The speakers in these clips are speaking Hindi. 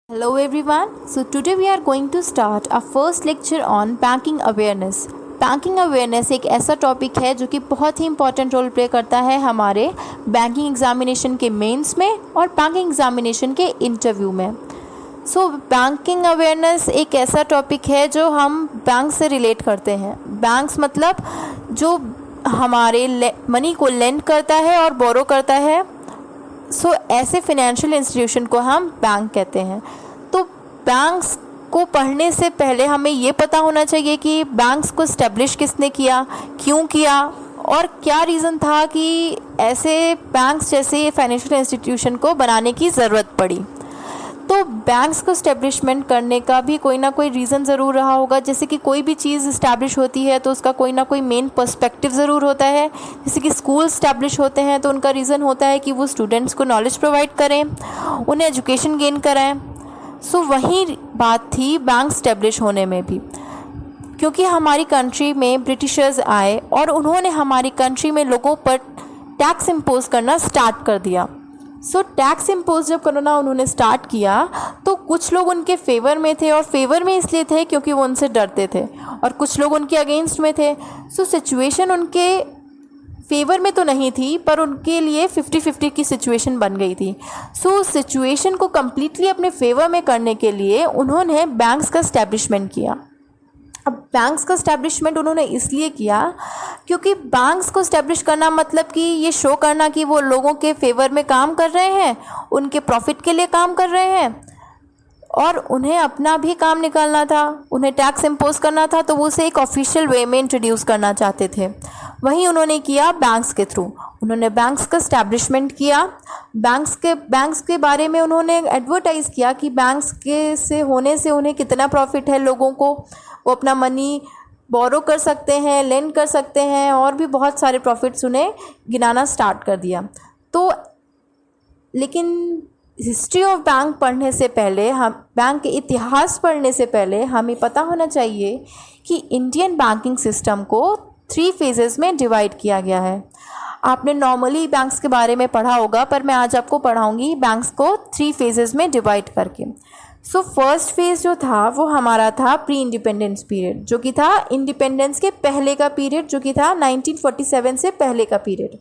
Hello everyone. So today we are going to start our first lecture on banking awareness. Banking awareness एक ऐसा टॉपिक है जो कि बहुत ही इंपॉर्टेंट रोल प्ले करता है हमारे बैंकिंग एग्जामिनेशन के मेंस में और बैंकिंग एग्जामिनेशन के इंटरव्यू में। बैंकिंग अवेयरनेस एक ऐसा टॉपिक है जो हम बैंक से रिलेट करते हैं। बैंक्स मतलब जो हमारे मनी को लेंड करता है और बोरो करता है। ऐसे फाइनेंशियल इंस्टीट्यूशन को हम बैंक कहते हैं। तो बैंक्स को पढ़ने से पहले हमें ये पता होना चाहिए कि बैंक्स को इस्टेब्लिश किसने किया, क्यों किया और क्या रीज़न था कि ऐसे बैंक्स जैसे फाइनेंशियल इंस्टीट्यूशन को बनाने की ज़रूरत पड़ी। तो बैंक्स को इस्टेब्लिशमेंट करने का भी कोई ना कोई रीज़न ज़रूर रहा होगा। जैसे कि कोई भी चीज़ इस्टेब्लिश होती है तो उसका कोई ना कोई मेन पर्सपेक्टिव ज़रूर होता है। जैसे कि स्कूल इस्टेब्लिश होते हैं तो उनका रीज़न होता है कि वो स्टूडेंट्स को नॉलेज प्रोवाइड करें, उन्हें एजुकेशन गेन कराएं। वही बात थी बैंक इस्टेब्लिश होने में भी, क्योंकि हमारी कंट्री में ब्रिटिशर्स आए और उन्होंने हमारी कंट्री में लोगों पर टैक्स इम्पोज करना स्टार्ट कर दिया। टैक्स इम्पोज जब करना उन्होंने स्टार्ट किया तो कुछ लोग उनके फेवर में थे, और फेवर में इसलिए थे क्योंकि वो उनसे डरते थे, और कुछ लोग उनके अगेंस्ट में थे। सिचुएशन उनके फेवर में तो नहीं थी, पर उनके लिए 50-50 की सिचुएशन बन गई थी। सिचुएशन को कम्प्लीटली अपने फेवर में करने के लिए उन्होंने बैंक्स का इस्टेब्लिशमेंट किया। अब बैंक्स का इस्टेब्लिशमेंट उन्होंने इसलिए किया क्योंकि बैंक्स को इस्टेब्लिश करना मतलब कि ये शो करना कि वो लोगों के फेवर में काम कर रहे हैं, उनके प्रॉफिट के लिए काम कर रहे हैं, और उन्हें अपना भी काम निकालना था, उन्हें टैक्स इम्पोज करना था। तो वो उसे एक ऑफिशियल वे में इंट्रोड्यूस करना चाहते थे। वही उन्होंने किया बैंक्स के थ्रू। उन्होंने बैंक्स का इस्टेब्लिशमेंट किया। बैंक्स के बारे में उन्होंने एडवर्टाइज़ किया कि बैंक्स के से होने से उन्हें कितना प्रॉफिट है लोगों को, वो अपना मनी बोरो कर सकते हैं, लेंड कर सकते हैं, और भी बहुत सारे प्रॉफिट्स उन्हें गिनाना स्टार्ट कर दिया। लेकिन हिस्ट्री ऑफ बैंक पढ़ने से पहले, हम बैंक के इतिहास पढ़ने से पहले हमें पता होना चाहिए कि इंडियन बैंकिंग सिस्टम को 3 फेजेस में डिवाइड किया गया है। आपने नॉर्मली बैंक्स के बारे में पढ़ा होगा, पर मैं आज आपको पढ़ाऊंगी बैंक्स को 3 फेजेस में डिवाइड करके। फर्स्ट फेज़ जो था वो हमारा था प्री इंडिपेंडेंस पीरियड, जो कि था इंडिपेंडेंस के पहले का पीरियड, जो कि था 1947 से पहले का पीरियड।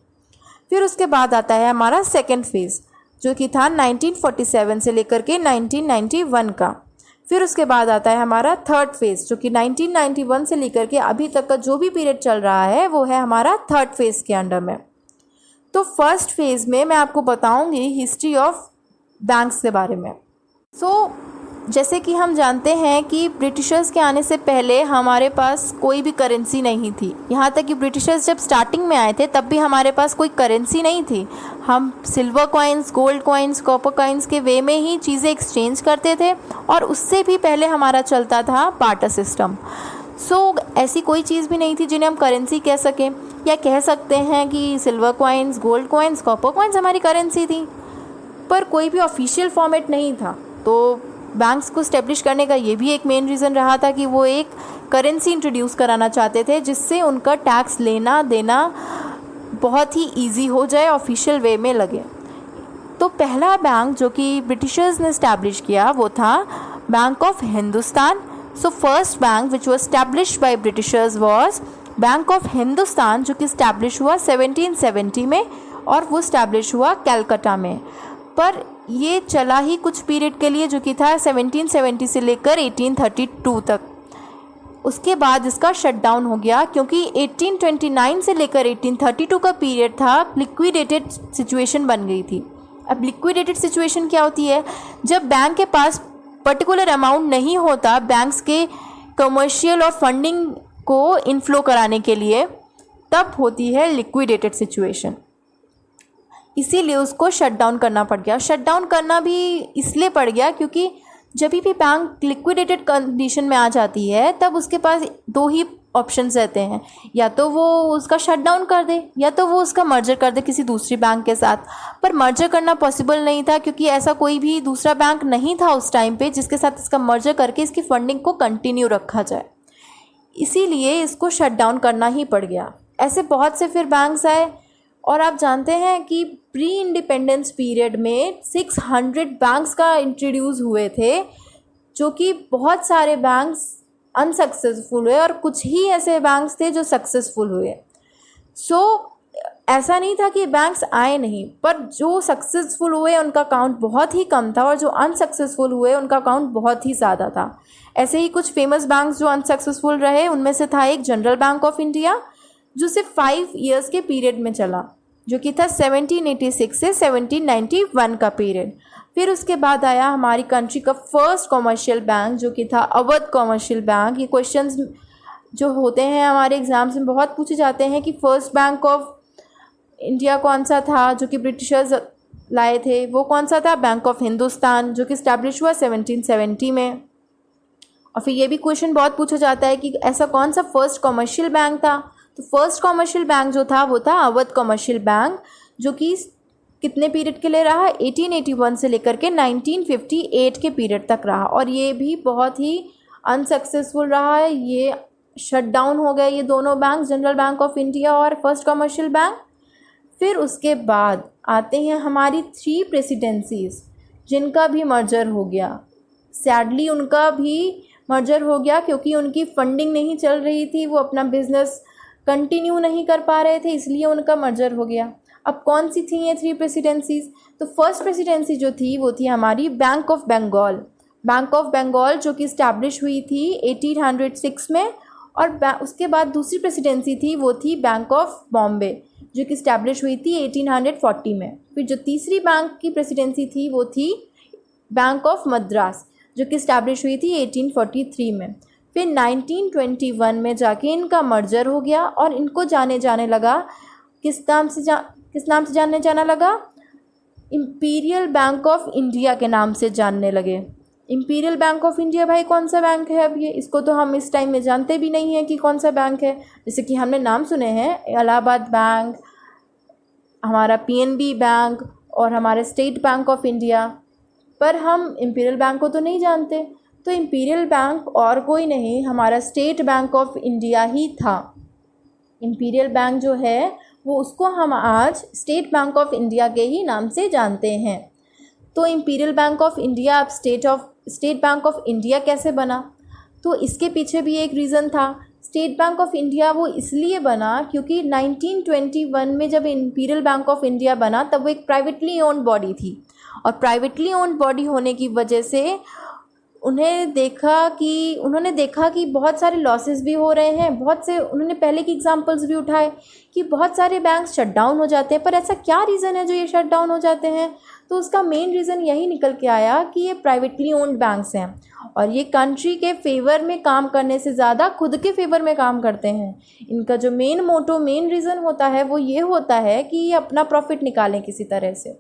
फिर उसके बाद आता है हमारा सेकेंड फेज़, जो कि था 1947 से लेकर के 1991 का। फिर उसके बाद आता है हमारा थर्ड फेज़, जो कि 1991 से लेकर के अभी तक का जो भी पीरियड चल रहा है वो है हमारा थर्ड फेज़ के अंडर में। फर्स्ट फेज़ में मैं आपको बताऊंगी हिस्ट्री ऑफ बैंक्स के बारे में। जैसे कि हम जानते हैं कि ब्रिटिशर्स के आने से पहले हमारे पास कोई भी करेंसी नहीं थी। यहाँ तक कि ब्रिटिशर्स जब स्टार्टिंग में आए थे तब भी हमारे पास कोई करेंसी नहीं थी। हम silver coins, gold coins, copper coins के वे में ही चीज़ें एक्सचेंज करते थे, और उससे भी पहले हमारा चलता था बार्टर सिस्टम। ऐसी कोई चीज़ भी नहीं थी जिन्हें हम करेंसी कह सकें, या कह सकते हैं कि silver coins, gold coins, copper coins हमारी करेंसी थी, पर कोई भी ऑफिशियल फॉर्मेट नहीं था। तो बैंक्स को इस्टेब्लिश करने का ये भी एक मेन रीज़न रहा था कि वो एक करेंसी इंट्रोड्यूस कराना चाहते थे, जिससे उनका टैक्स लेना देना बहुत ही इजी हो जाए, ऑफिशियल वे में लगे। पहला बैंक जो कि ब्रिटिशर्स ने इस्टेब्लिश किया वो था bank of Hindustan. First bank which was establish by Britishers was bank of Hindustan, जो कि इस्टेब्लिश हुआ 1770 में, और वो इस्टेब्लिश हुआ कैलकाटा में। पर ये चला ही कुछ पीरियड के लिए, जो कि था 1770 से लेकर 1832 तक। उसके बाद इसका शट डाउन हो गया, क्योंकि 1829 से लेकर 1832 का पीरियड था, लिक्विडेटेड सिचुएशन बन गई थी। अब लिक्विडेटेड सिचुएशन क्या होती है? जब बैंक के पास पर्टिकुलर अमाउंट नहीं होता बैंक्स के कमर्शियल और फंडिंग को इनफ्लो कराने के लिए, तब होती है लिक्विडेटेड सिचुएशन। इसीलिए उसको शट डाउन करना पड़ गया। शट डाउन करना भी इसलिए पड़ गया क्योंकि जब भी बैंक लिक्विडेटेड कंडीशन में आ जाती है तब उसके पास 2 ही ऑप्शंस रहते हैं, या तो वो उसका शट डाउन कर दे, या तो वो उसका मर्जर कर दे किसी दूसरी बैंक के साथ। पर मर्जर करना पॉसिबल नहीं था, क्योंकि ऐसा कोई भी दूसरा बैंक नहीं था उस टाइम पे जिसके साथ इसका मर्जर करके इसकी फंडिंग को कंटिन्यू रखा जाए। इसीलिए इसको शट डाउन करना ही पड़ गया। ऐसे बहुत से फिर बैंक्स आए और आप जानते हैं कि प्री इंडिपेंडेंस पीरियड में 600 बैंक्स का इंट्रोड्यूस हुए थे, जो कि बहुत सारे बैंक्स अनसक्सेसफुल हुए और कुछ ही ऐसे बैंक्स थे जो सक्सेसफुल हुए। ऐसा नहीं था कि बैंक्स आए नहीं, पर जो सक्सेसफुल हुए उनका काउंट बहुत ही कम था और जो अनसक्सेसफुल हुए उनका काउंट बहुत ही ज़्यादा था। ऐसे ही कुछ फेमस बैंक्स जो अनसक्सेसफुल रहे, उनमें से था एक जनरल बैंक ऑफ इंडिया, जो सिर्फ 5 ईयर्स के पीरियड में चला, जो कि था 1786 से 1791 का पीरियड। फिर उसके बाद आया हमारी कंट्री का फर्स्ट कॉमर्शियल बैंक, जो कि था अवध कॉमर्शियल बैंक। ये क्वेश्चंस जो होते हैं हमारे एग्जाम्स में बहुत पूछे जाते हैं कि फर्स्ट बैंक ऑफ इंडिया कौन सा था जो कि ब्रिटिशर्स लाए थे, वो कौन सा था? बैंक ऑफ हिंदुस्तान, जो कि इस्टेब्लिश हुआ 1770 में। और फिर ये भी क्वेश्चन बहुत पूछा जाता है कि ऐसा कौन सा फर्स्ट कॉमर्शियल बैंक था? तो फर्स्ट कॉमर्शियल बैंक जो था वो था अवध कॉमर्शियल बैंक, जो कि कितने पीरियड के लिए रहा? 1881 से लेकर के 1958 के पीरियड तक रहा, और ये भी बहुत ही अनसक्सेसफुल रहा है। ये शट डाउन हो गए ये दोनों bank, general bank of India और फर्स्ट कॉमर्शियल बैंक। फिर उसके बाद आते हैं हमारी 3 प्रेसिडेंसीज़, जिनका भी मर्जर हो गया। सैडली उनका भी मर्जर हो गया क्योंकि उनकी फंडिंग नहीं चल रही थी, वो अपना बिजनेस कंटिन्यू नहीं कर पा रहे थे, इसलिए उनका मर्जर हो गया। अब कौन सी थी ये 3 प्रेसिडेंसीज़? तो फर्स्ट प्रेसिडेंसी जो थी वो थी हमारी bank of Bengal. Bank of Bengal जो कि इस्टेब्लिश हुई थी 1806 में, और उसके बाद दूसरी प्रेसिडेंसी थी वो थी बैंक ऑफ बॉम्बे, जो कि इस्टेब्लिश हुई थी 1840 में। फिर जो तीसरी बैंक की प्रेसिडेंसी थी वो थी बैंक ऑफ मद्रास, जो कि इस्टेब्लिश हुई थी 1843 में। फिर 1921 में जाके इनका मर्जर हो गया और इनको जाने लगा किस नाम से जाना लगा? इंपीरियल बैंक ऑफ इंडिया के नाम से जानने लगे। इंपीरियल बैंक ऑफ इंडिया भाई कौन सा बैंक है? अब ये इसको तो हम इस टाइम में जानते भी नहीं हैं कि कौन सा बैंक है। जैसे कि हमने नाम सुने हैं इलाहाबाद बैंक, हमारा पीएनबी बैंक और हमारे स्टेट बैंक ऑफ इंडिया, पर हम इंपीरियल बैंक को तो नहीं जानते। तो इंपीरियल बैंक और कोई नहीं, हमारा स्टेट बैंक ऑफ इंडिया ही था। इंपीरियल बैंक जो है वो उसको हम आज स्टेट बैंक ऑफ इंडिया के ही नाम से जानते हैं। तो इंपीरियल बैंक ऑफ इंडिया अब स्टेट बैंक ऑफ इंडिया कैसे बना? तो इसके पीछे भी एक रीज़न था। स्टेट बैंक ऑफ इंडिया वो इसलिए बना क्योंकि 1921 में जब इंपीरियल बैंक ऑफ इंडिया बना तब वो एक प्राइवेटली ओन्ड बॉडी थी, और प्राइवेटली ओन्ड बॉडी होने की वजह से उन्होंने देखा कि बहुत सारे लॉसेस भी हो रहे हैं। बहुत से उन्होंने पहले की एग्जांपल्स भी उठाए कि बहुत सारे बैंक शट डाउन हो जाते हैं, पर ऐसा क्या रीज़न है जो ये शट डाउन हो जाते हैं? तो उसका मेन रीज़न यही निकल के आया कि ये प्राइवेटली ओन्ड बैंक्स हैं और ये कंट्री के फेवर में काम करने से ज़्यादा खुद के फेवर में काम करते हैं। इनका जो मेन रीज़न होता है वो ये होता है कि ये अपना प्रॉफिट निकालें किसी तरह से।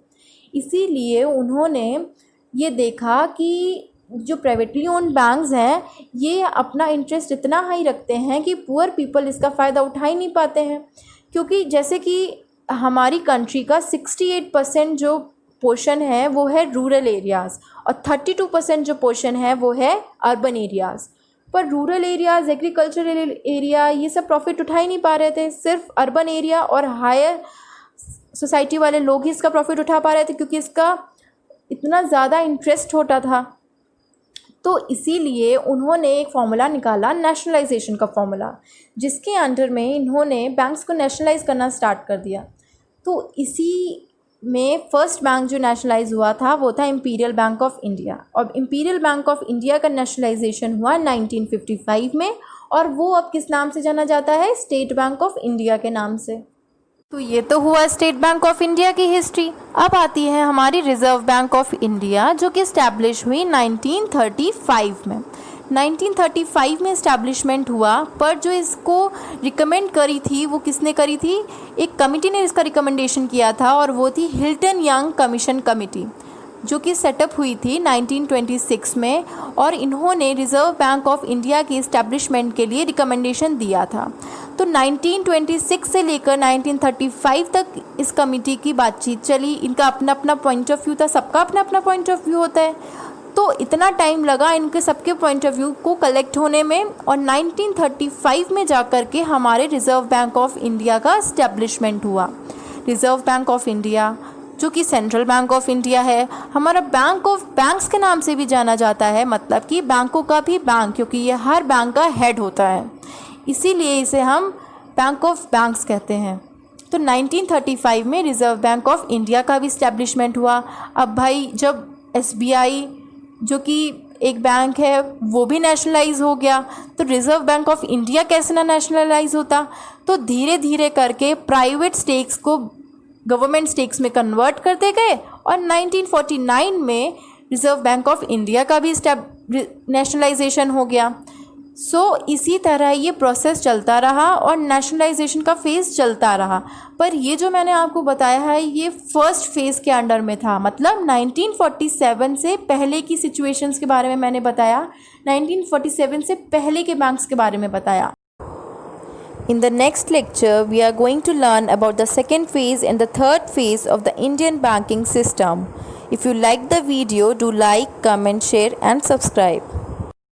इसीलिए उन्होंने ये देखा कि जो प्राइवेटली ओन्ड बैंक्स हैं ये अपना इंटरेस्ट इतना हाई रखते हैं कि पुअर पीपल इसका फ़ायदा उठा ही नहीं पाते हैं। क्योंकि जैसे कि हमारी कंट्री का 68% जो पोर्शन है वो है रूरल एरियाज़ और 32% जो पोर्शन है वो है अर्बन एरियाज़। पर रूरल एरियाज़, एग्रीकल्चरल एरिया, ये सब प्रॉफिट उठा ही नहीं पा रहे थे। सिर्फ अर्बन एरिया और हायर सोसाइटी वाले लोग ही इसका प्रॉफिट उठा पा रहे थे क्योंकि इसका इतना ज़्यादा इंटरेस्ट होता था। तो इसीलिए उन्होंने एक फार्मूला निकाला, नेशनलाइजेशन का फार्मूला, जिसके अंडर में इन्होंने बैंक्स को नेशनलाइज करना स्टार्ट कर दिया। तो इसी में फर्स्ट बैंक जो नेशनलाइज हुआ था वो था इंपीरियल बैंक ऑफ इंडिया। और इंपीरियल बैंक ऑफ इंडिया का नेशनलाइजेशन हुआ 1955 में, और वो अब किस नाम से जाना जाता है? स्टेट बैंक ऑफ इंडिया के नाम से। तो ये तो हुआ स्टेट बैंक ऑफ इंडिया की हिस्ट्री। अब आती है हमारी रिजर्व बैंक ऑफ इंडिया, जो कि इस्टेब्लिश हुई 1935 में। 1935 में इस्टेब्लिशमेंट हुआ, पर जो इसको रिकमेंड करी थी वो किसने करी थी? एक कमिटी ने इसका रिकमेंडेशन किया था और वो थी हिल्टन यंग कमीशन कमिटी, जो कि सेटअप हुई थी 1926 में, और इन्होंने रिज़र्व बैंक ऑफ इंडिया की इस्टेब्लिशमेंट के लिए रिकमेंडेशन दिया था। तो 1926 से लेकर 1935 तक इस कमिटी की बातचीत चली। इनका अपना अपना पॉइंट ऑफ व्यू था, सबका अपना अपना पॉइंट ऑफ व्यू होता है। तो इतना टाइम लगा इनके सबके पॉइंट ऑफ व्यू को कलेक्ट होने में, और 1935 में जाकर के हमारे रिज़र्व बैंक ऑफ इंडिया का इस्टेब्लिशमेंट हुआ। रिज़र्व बैंक ऑफ इंडिया, जो कि सेंट्रल बैंक ऑफ इंडिया है। हमारा बैंक ऑफ बैंक्स के नाम से भी जाना जाता है, मतलब कि बैंकों का भी बैंक, क्योंकि ये हर बैंक का हेड होता है, इसीलिए इसे हम बैंक ऑफ बैंक्स कहते हैं। तो 1935 में रिज़र्व बैंक ऑफ इंडिया का भी इस्टेब्लिशमेंट हुआ। अब भाई जब SBI, जो कि एक बैंक है, वो भी नेशनलाइज हो गया, तो रिज़र्व बैंक ऑफ इंडिया कैसे ना नेशनलाइज होता। तो धीरे धीरे करके प्राइवेट स्टेक्स को गवर्नमेंट स्टेक्स में कन्वर्ट करते गए और 1949 में रिज़र्व बैंक ऑफ इंडिया का भी नेशनलाइजेशन हो गया। इसी तरह ये प्रोसेस चलता रहा और नेशनलाइजेशन का फेज़ चलता रहा। पर ये जो मैंने आपको बताया है ये फर्स्ट फेज़ के अंडर में था, मतलब 1947 से पहले की सिचुएशंस के बारे में मैंने बताया, 1947 से पहले के बैंक्स के बारे में बताया। In the next lecture, we are going to learn about the second phase and the third phase of the Indian banking system. If you like the video, do like, comment, share and subscribe.